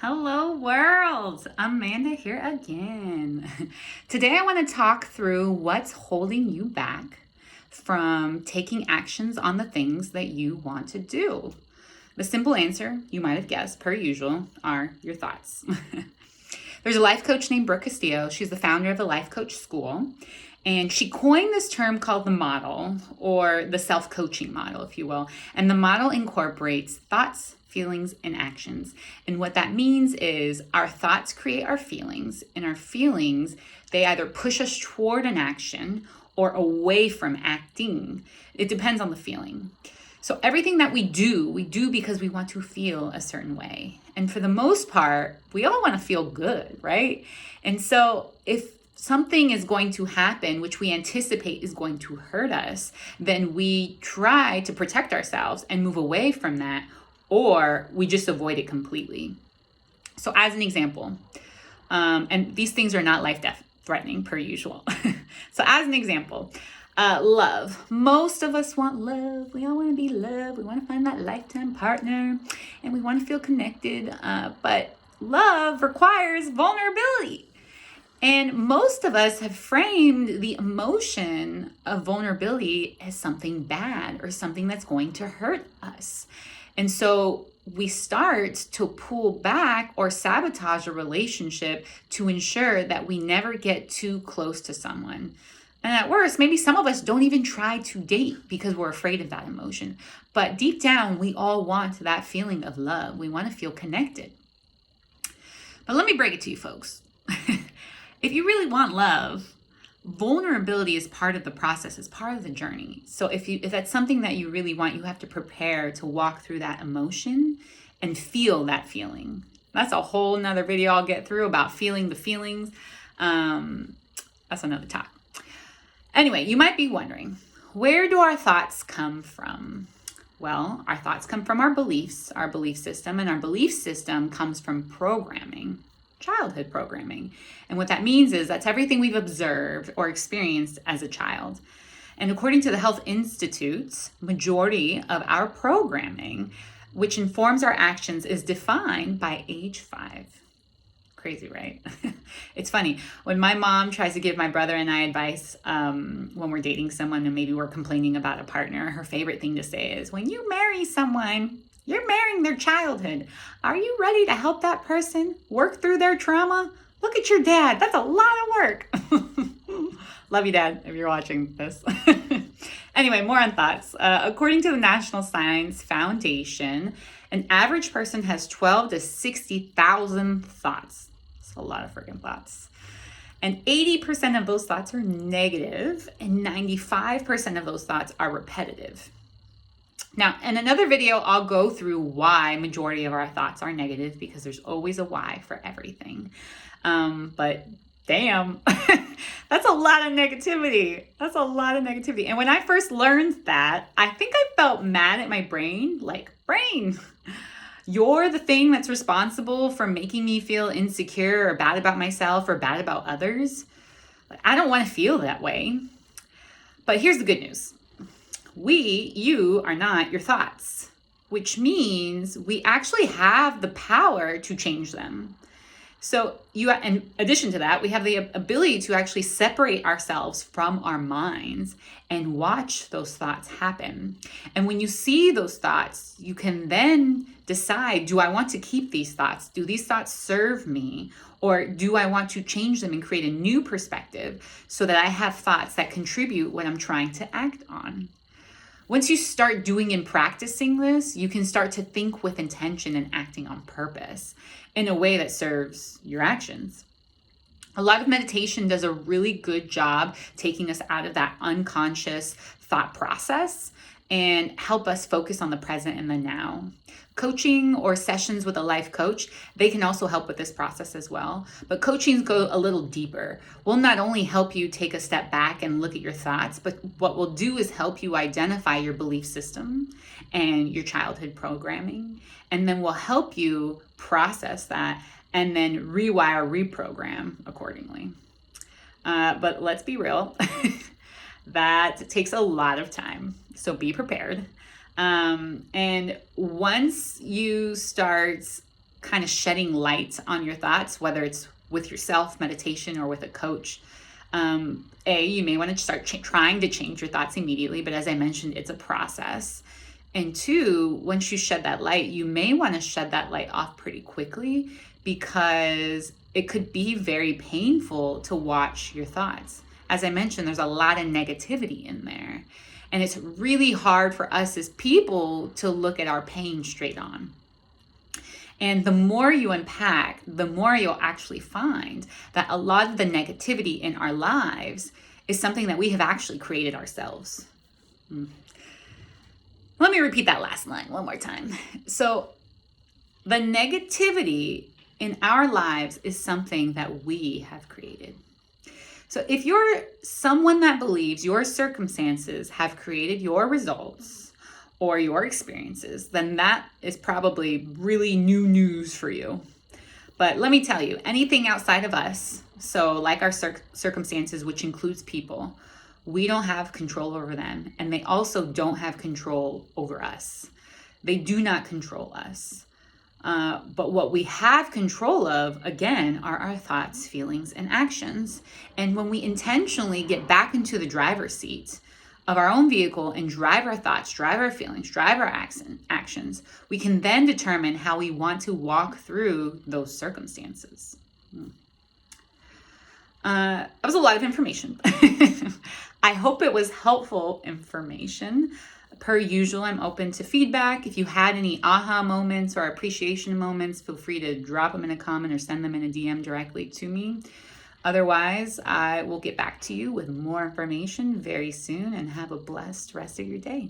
Hello, world. Amanda here again. Today, I want to talk through what's holding you back from taking actions on the things that you want to do. The simple answer, you might have guessed, per usual, are your thoughts. There's a life coach named Brooke Castillo. She's the founder of the Life Coach School. And she coined this term called the model, or the self-coaching model, if you will. And the model incorporates thoughts, feelings, and actions. And what that means is our thoughts create our feelings, and our feelings, they either push us toward an action or away from acting. It depends on the feeling. So everything that we do because we want to feel a certain way. And for the most part, we all want to feel good, right? And so if something is going to happen, which we anticipate is going to hurt us, then we try to protect ourselves and move away from that, or we just avoid it completely. So as an example, and these things are not life-death threatening per usual. So as an example, love. Most of us want love. We all want to be loved. We want to find that lifetime partner, and we want to feel connected. But love requires vulnerability. And most of us have framed the emotion of vulnerability as something bad or something that's going to hurt us. And so we start to pull back or sabotage a relationship to ensure that we never get too close to someone. And at worst, maybe some of us don't even try to date because we're afraid of that emotion. But deep down, we all want that feeling of love. We want to feel connected. But let me break it to you, folks. If you really want love, vulnerability is part of the process, it's part of the journey. So if that's something that you really want, you have to prepare to walk through that emotion and feel that feeling. That's a whole nother video I'll get through about feeling the feelings. That's another talk. Anyway, you might be wondering, where do our thoughts come from? Well, our thoughts come from our beliefs, our belief system, and our belief system comes from programming. Childhood programming. And what that means is that's everything we've observed or experienced as a child. And according to the Health Institute, majority of our programming, which informs our actions, is defined by age 5. Crazy, right? It's funny. When my mom tries to give my brother and I advice when we're dating someone and maybe we're complaining about a partner, her favorite thing to say is, when you marry someone, you're marrying their childhood. Are you ready to help that person work through their trauma? Look at your dad. That's a lot of work. Love you, Dad, if you're watching this. Anyway, more on thoughts. According to the National Science Foundation, an average person has 12 to 60,000 thoughts. That's a lot of freaking thoughts. And 80% of those thoughts are negative, and 95% of those thoughts are repetitive. Now, in another video, I'll go through why majority of our thoughts are negative, because there's always a why for everything. But damn, that's a lot of negativity. That's a lot of negativity. And when I first learned that, I think I felt mad at my brain, like, brain, you're the thing that's responsible for making me feel insecure or bad about myself or bad about others. Like, I don't want to feel that way. But here's the good news. You are not your thoughts, which means we actually have the power to change them. So in addition to that, we have the ability to actually separate ourselves from our minds and watch those thoughts happen. And when you see those thoughts, you can then decide, do I want to keep these thoughts? Do these thoughts serve me? Or do I want to change them and create a new perspective so that I have thoughts that contribute what I'm trying to act on? Once you start doing and practicing this, you can start to think with intention and acting on purpose in a way that serves your actions. A lot of meditation does a really good job taking us out of that unconscious thought process and help us focus on the present and the now. Coaching or sessions with a life coach, they can also help with this process as well. But coachings go a little deeper. We'll not only help you take a step back and look at your thoughts, but what we'll do is help you identify your belief system and your childhood programming. And then we'll help you process that and then reprogram accordingly. But let's be real. That takes a lot of time. So be prepared. And once you start kind of shedding light on your thoughts, whether it's with yourself, meditation, or with a coach, you may want to start trying to change your thoughts immediately. But as I mentioned, it's a process. And two, once you shed that light, you may want to shed that light off pretty quickly, because it could be very painful to watch your thoughts. As I mentioned, there's a lot of negativity in there. And it's really hard for us as people to look at our pain straight on. And the more you unpack, the more you'll actually find that a lot of the negativity in our lives is something that we have actually created ourselves. Let me repeat that last line one more time. So the negativity in our lives is something that we have created. So if you're someone that believes your circumstances have created your results or your experiences, then that is probably really new news for you. But let me tell you, anything outside of us, so like our circumstances, which includes people, we don't have control over them, and they also don't have control over us. They do not control us. But what we have control of, again, are our thoughts, feelings, and actions. And when we intentionally get back into the driver's seat of our own vehicle and drive our thoughts, drive our feelings, drive our actions, we can then determine how we want to walk through those circumstances. That was a lot of information. I hope it was helpful information. Per usual, I'm open to feedback. If you had any aha moments or appreciation moments, feel free to drop them in a comment or send them in a DM directly to me. Otherwise, I will get back to you with more information very soon, and have a blessed rest of your day.